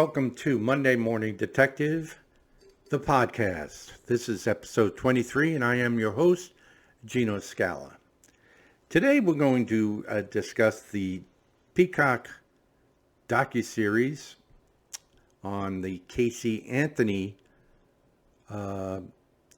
welcome to Monday Morning Detective, the podcast. This is episode 23, and I am your host, Gino Scala. Today we're going to discuss the Peacock docuseries on the Casey Anthony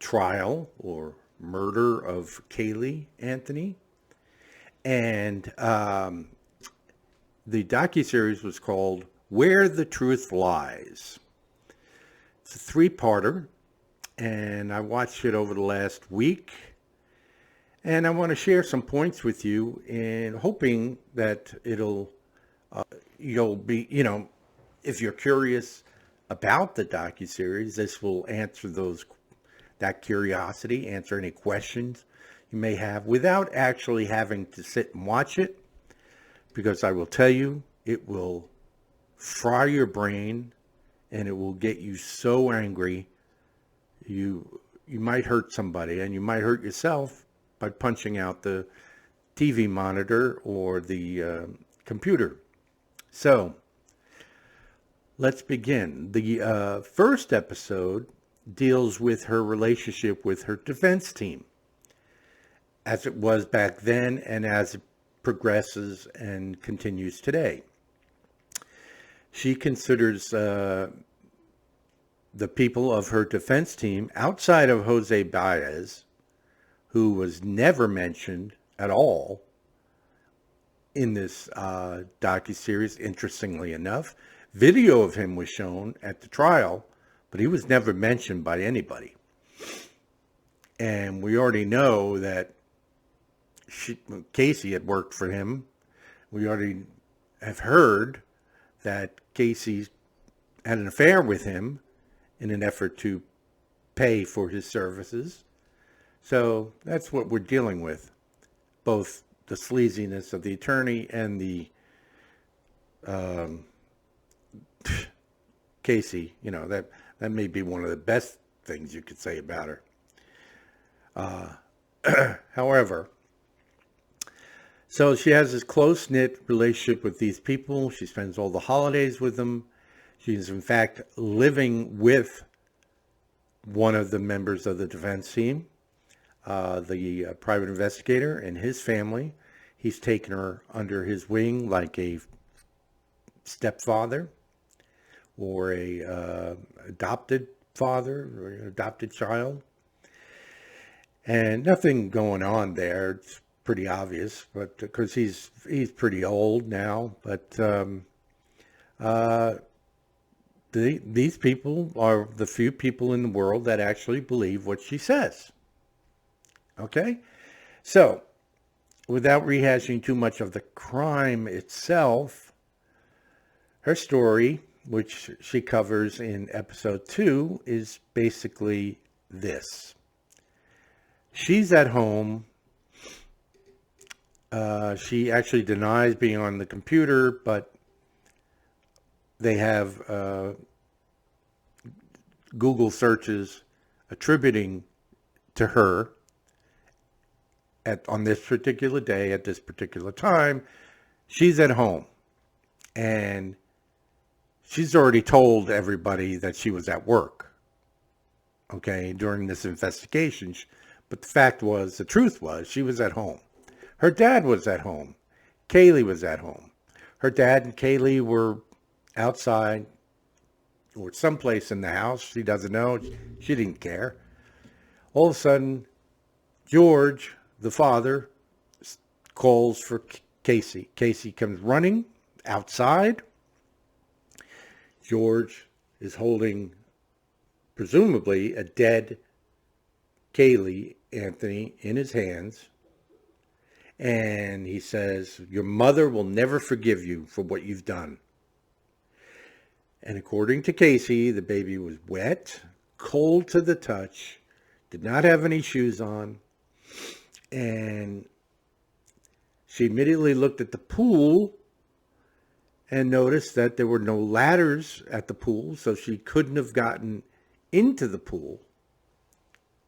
trial or murder of Kaylee Anthony. And the docuseries was called Where the Truth Lies. It's a three-parter, and I watched it over the last week, and I want to share some points with you, and hoping that you'll be, if you're curious about the docuseries, this will answer that curiosity, answer any questions you may have without actually having to sit and watch it, because I will tell you, it will fry your brain and it will get you so angry you might hurt somebody, and you might hurt yourself by punching out the TV monitor or the computer. So let's begin. The first episode deals with her relationship with her defense team, as it was back then and as it progresses and continues today. She considers the people of her defense team, outside of Jose Baez, who was never mentioned at all in this docuseries, interestingly enough. Video of him was shown at the trial, but he was never mentioned by anybody. And we already know that Casey had worked for him. We already have heard that Casey had an affair with him in an effort to pay for his services. So that's what we're dealing with, both the sleaziness of the attorney and the Casey. That may be one of the best things you could say about her. However, so she has this close-knit relationship with these people. She spends all the holidays with them. She's, in fact, living with one of the members of the defense team, the private investigator and his family. He's taken her under his wing like a stepfather or a adopted father or an adopted child. And nothing going on there. It's pretty obvious, but because he's pretty old now. But these people are the few people in the world that actually believe what she says. Okay? So, without rehashing too much of the crime itself, her story, which she covers in episode 2, is basically this. She's at home. She actually denies being on the computer, but they have Google searches attributing to her on this particular day, at this particular time. She's at home, and she's already told everybody that she was at work, okay, during this investigation. But the truth was, she was at home. Her dad was at home. Kaylee was at home. Her dad and Kaylee were outside or someplace in the house. She doesn't know. She didn't care. All of a sudden, George, the father, calls for Casey. Casey comes running outside. George is holding, presumably, a dead Kaylee Anthony in his hands. And he says, "Your mother will never forgive you for what you've done." And according to Casey, the baby was wet, cold to the touch, did not have any shoes on. And she immediately looked at the pool and noticed that there were no ladders at the pool, so she couldn't have gotten into the pool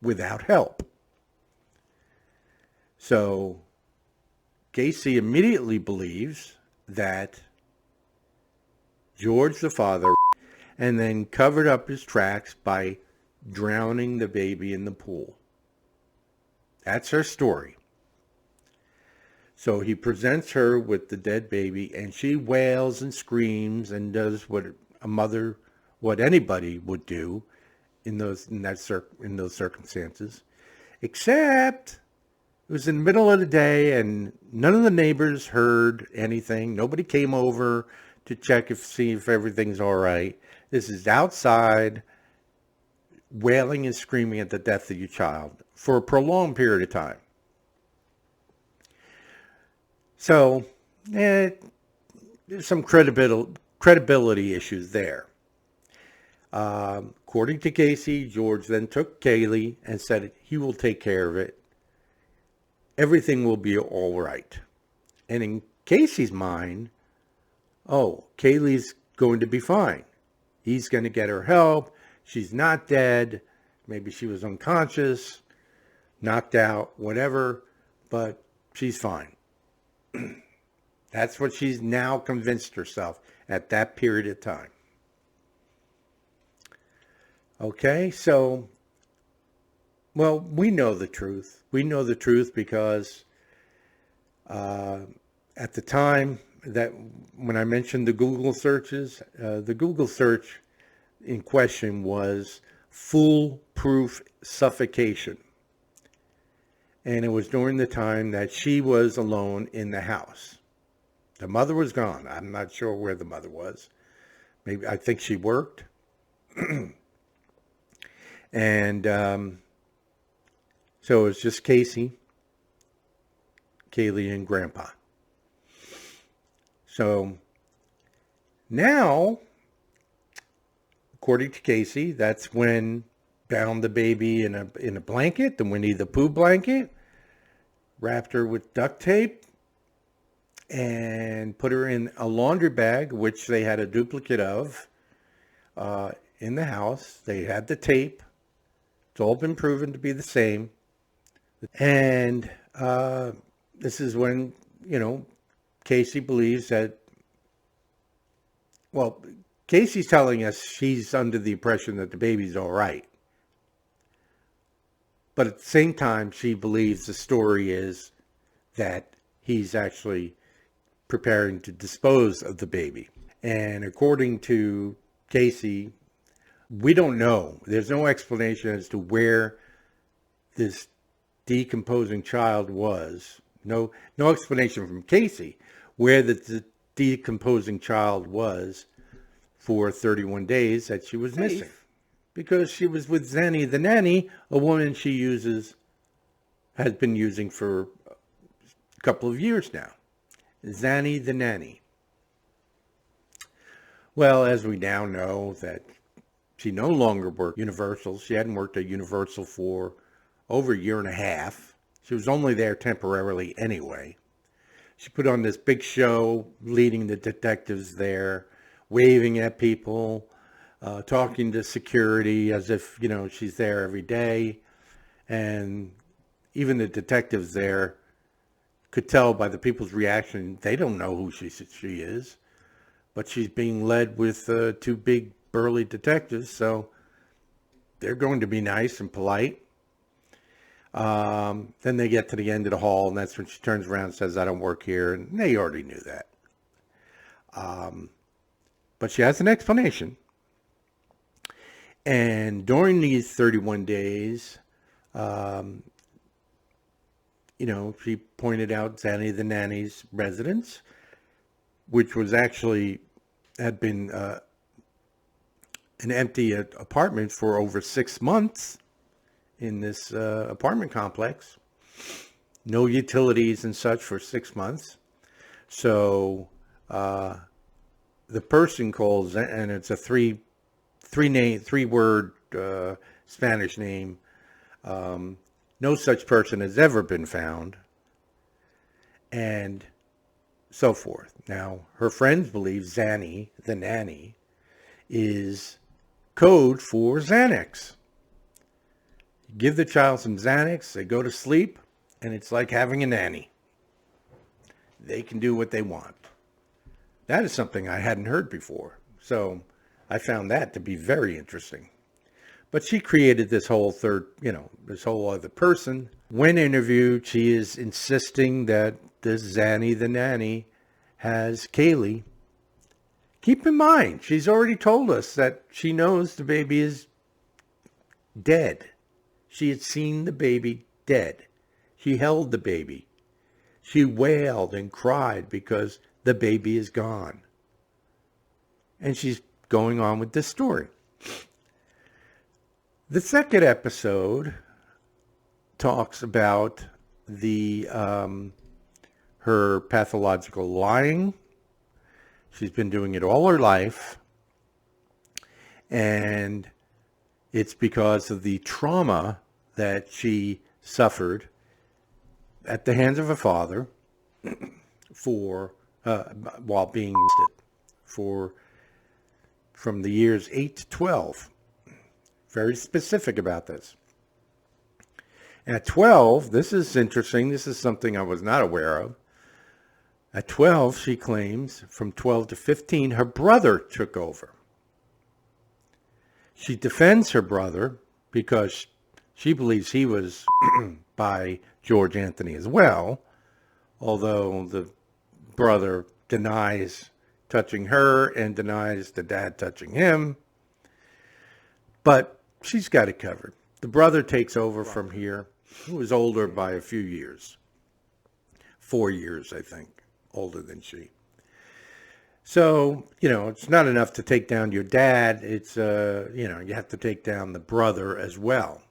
without help. So Casey immediately believes that George, the father, and then covered up his tracks by drowning the baby in the pool. That's her story. So he presents her with the dead baby, and she wails and screams and does what anybody would do in those circumstances. Except it was in the middle of the day, and none of the neighbors heard anything. Nobody came over to see if everything's all right. This is outside, wailing and screaming at the death of your child for a prolonged period of time. So, there's some credibility issues there. According to Casey, George then took Kaylee and said he will take care of it. Everything will be all right. And in Casey's mind, Kaylee's going to be fine. He's going to get her help. She's not dead. Maybe she was unconscious, knocked out, whatever, but she's fine. That's what she's now convinced herself at that period of time. Okay, so, we know the truth. We know the truth because at the time that when I mentioned the Google searches, the Google search in question was foolproof suffocation. And it was during the time that she was alone in the house. The mother was gone. I'm not sure where the mother was. I think she worked. And so it was just Casey, Kaylee, and Grandpa. So now, according to Casey, that's when bound the baby in a blanket, the Winnie the Pooh blanket, wrapped her with duct tape, and put her in a laundry bag, which they had a duplicate of in the house. They had the tape. It's all been proven to be the same. And this is when, Casey believes that, Casey's telling us she's under the impression that the baby's all right. But at the same time, she believes the story is that he's actually preparing to dispose of the baby. And according to Casey, we don't know. There's no explanation as to where this decomposing child was. No explanation from Casey where the decomposing child was for 31 days that she was missing. Because she was with Zanny the nanny, a woman she has been using for a couple of years now. Zanny the nanny. Well, as we now know that she no longer worked at Universal. She hadn't worked at Universal for over a year and a half. She was only there temporarily anyway. She put on this big show, leading the detectives there, waving at people, talking to security as if, she's there every day. And even the detectives there could tell by the people's reaction, they don't know who she is. But she's being led with two big burly detectives, so they're going to be nice and polite. Then they get to the end of the hall, and that's when she turns around and says, I don't work here. And they already knew that. But she has an explanation. And during these 31 days, she pointed out Zanny the nanny's residence, which was had been an empty apartment for over 6 months in this apartment complex. No utilities and such for 6 months. So the person calls, and it's a three-word Spanish name. No such person has ever been found, and so forth. Now, her friends believe Zanny, the nanny, is code for Xanax. Give the child some Xanax, they go to sleep, and it's like having a nanny. They can do what they want. That is something I hadn't heard before. So I found that to be very interesting. But she created this whole this whole other person. When interviewed, she is insisting that this Zanny the nanny has Kaylee. Keep in mind, she's already told us that she knows the baby is dead. She had seen the baby dead. She held the baby. She wailed and cried because the baby is gone. And she's going on with this story. The second episode talks about her pathological lying. She's been doing it all her life. And it's because of the trauma that she suffered at the hands of her father while being from the years 8 to 12. Very specific about this. At 12, this is interesting. This is something I was not aware of. At 12, she claims, from 12 to 15, her brother took over. She defends her brother because she believes he was by George Anthony as well, although the brother denies touching her and denies the dad touching him. But she's got it covered. The brother takes over from here, who is older by a few years. 4 years, I think, older than she. So, it's not enough to take down your dad. It's, you have to take down the brother as well.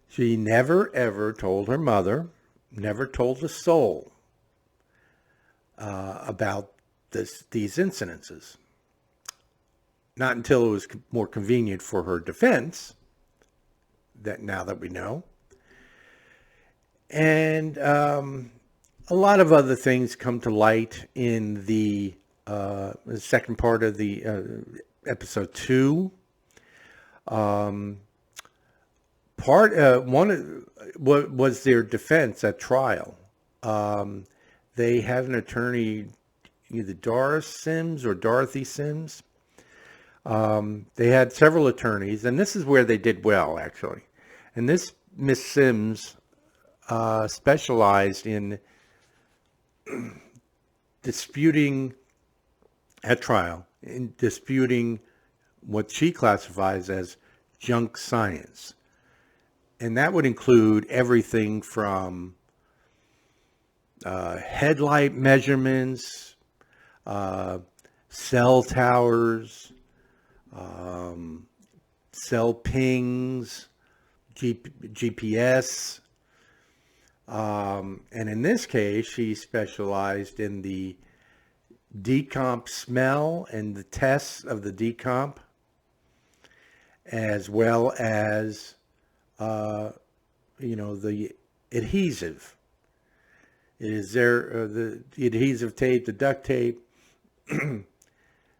She never, ever told her mother, never told a soul about these incidences. Not until it was more convenient for her defense, now that we know. And a lot of other things come to light in the second part of the episode 2. What was their defense at trial? They had an attorney, either Doris Sims or Dorothy Sims. They had several attorneys, and this is where they did well, actually. And this Miss Sims specialized in disputing at trial, in disputing what she classifies as junk science. And that would include everything from headlight measurements, cell towers, cell pings, GPS. And in this case, she specialized in the decomp smell and the tests of the decomp, as well as, the adhesive. It is the adhesive tape, the duct tape.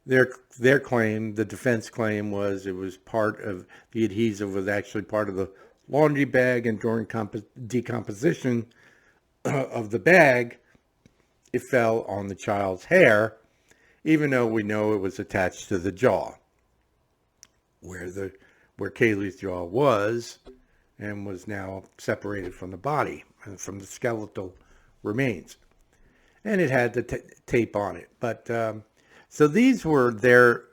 Their claim, the defense claim, was it was part of the adhesive was actually part of the laundry bag, and during decomposition of the bag, it fell on the child's hair, even though we know it was attached to the jaw, where Kaylee's jaw was, and was now separated from the body and from the skeletal remains, and it had the tape on it. But so these were their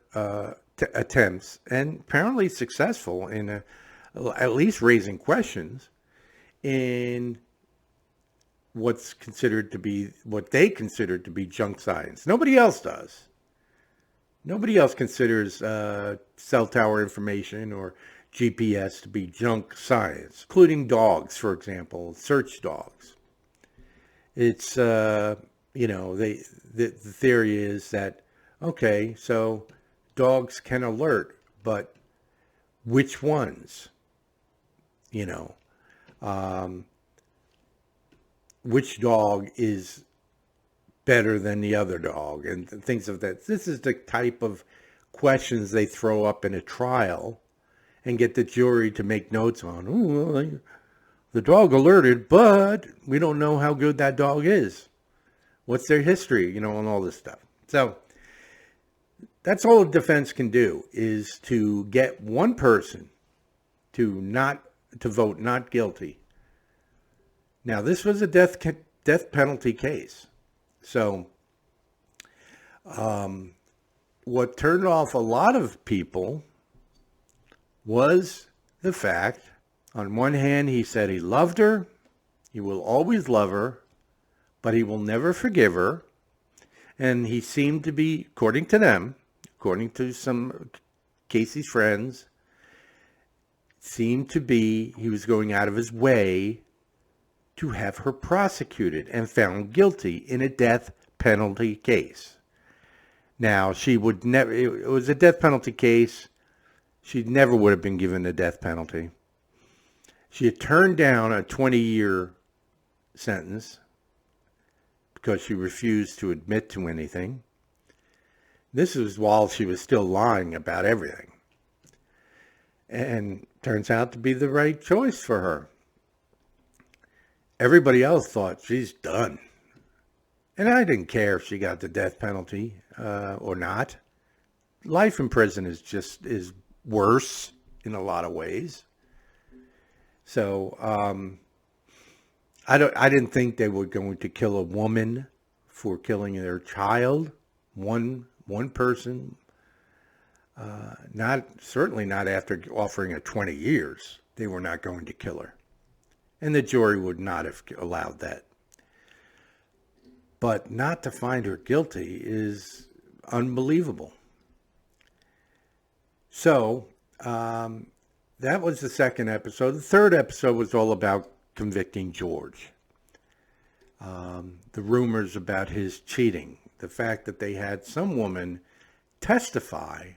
attempts, and apparently successful in at least raising questions in what they considered to be junk science. Nobody else does. Nobody else considers cell tower information or GPS to be junk science, including dogs, for example, search dogs. It's, the theory is that, okay, so dogs can alert, but which ones? Which dog is better than the other dog, and things of that. This is the type of questions they throw up in a trial and get the jury to make notes on. Oh, well, the dog alerted, but we don't know how good that dog is. What's their history, and all this stuff. So That's all a defense can do, is to get one person to vote not guilty. Now, this was a death penalty case. So what turned off a lot of people was the fact, on one hand, he said he loved her, he will always love her, but he will never forgive her. And he seemed to be, according to them, according to some Casey's friends, he was going out of his way to have her prosecuted and found guilty in a death penalty case. Now, she would never, it was a death penalty case. She never would have been given the death penalty. She had turned down a 20-year sentence because she refused to admit to anything. This was while she was still lying about everything. And turns out to be the right choice for her. Everybody else thought she's done. And I didn't care if she got the death penalty or not. Life in prison is worse in a lot of ways. So I didn't think they were going to kill a woman for killing their child. One person. Certainly not after offering her 20 years. They were not going to kill her. And the jury would not have allowed that. But not to find her guilty is unbelievable. So that was the second episode. The third episode was all about convicting George. The rumors about his cheating. The fact that they had some woman testify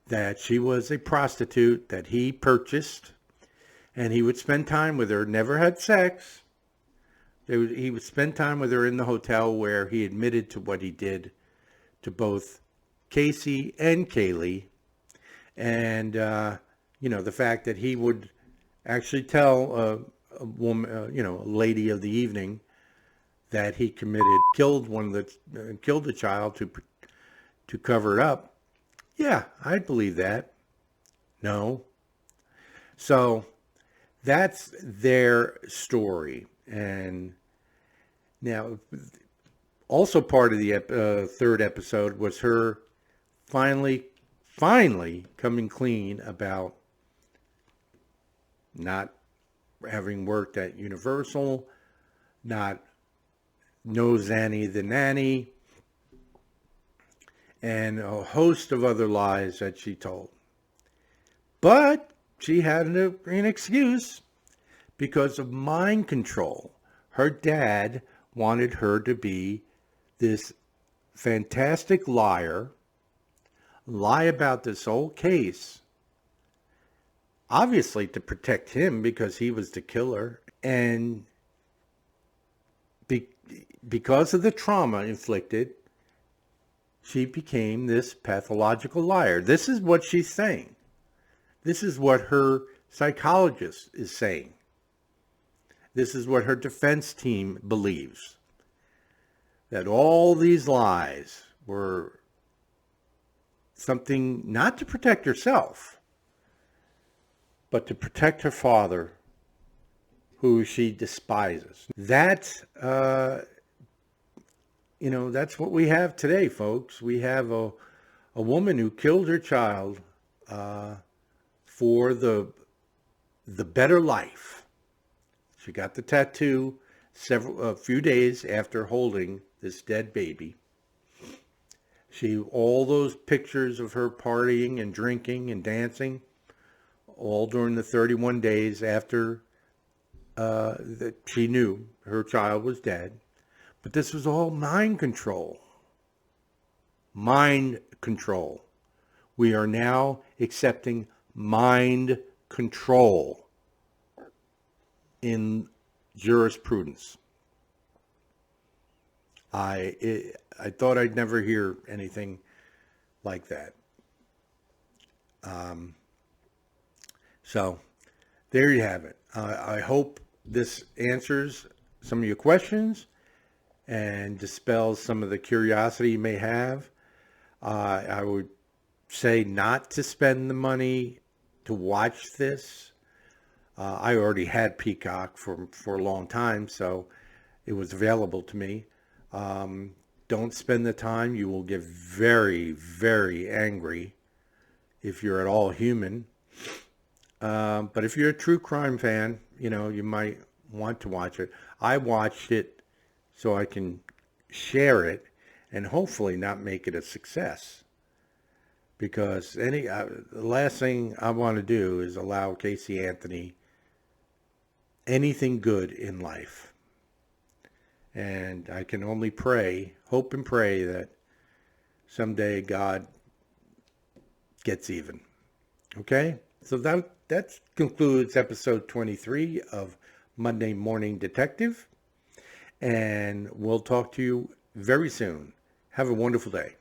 that she was a prostitute that he purchased, and he would spend time with her, never had sex. He would spend time with her in the hotel where he admitted to what he did to both Casey and Kaylee. And, the fact that he would actually tell a woman, a lady of the evening, that he killed the child to cover it up. Yeah, I'd believe that. No. So that's their story. And now, also part of the third episode was her finally coming clean about not having worked at Universal, not No Zanny the Nanny, and a host of other lies that she told. But she had an excuse because of mind control. Her dad wanted her to be this fantastic liar, lie about this whole case, obviously to protect him because he was the killer, and because of the trauma inflicted, she became this pathological liar. This is what she's saying. This is what her psychologist is saying. This is what her defense team believes. That all these lies were something not to protect herself, but to protect her father, who she despises. That's what we have today, folks. We have a woman who killed her child for the better life. She got the tattoo a few days after holding this dead baby. All those pictures of her partying and drinking and dancing, all during the 31 days after that she knew her child was dead. But this was all mind control. Mind control. We are now accepting mind control in jurisprudence. I thought I'd never hear anything like that. So there you have it. I hope this answers some of your questions and dispels some of the curiosity you may have. I would say not to spend the money to watch this. I already had Peacock for a long time, so it was available to me. Don't spend the time. You will get very, very angry if you're at all human. But if you're a true crime fan, you might want to watch it. I watched it so I can share it and hopefully not make it a success. Because the last thing I want to do is allow Casey Anthony anything good in life. And I can only pray, hope and pray that someday God gets even. Okay? So that concludes episode 23 of Monday Morning Detective. And we'll talk to you very soon. Have a wonderful day.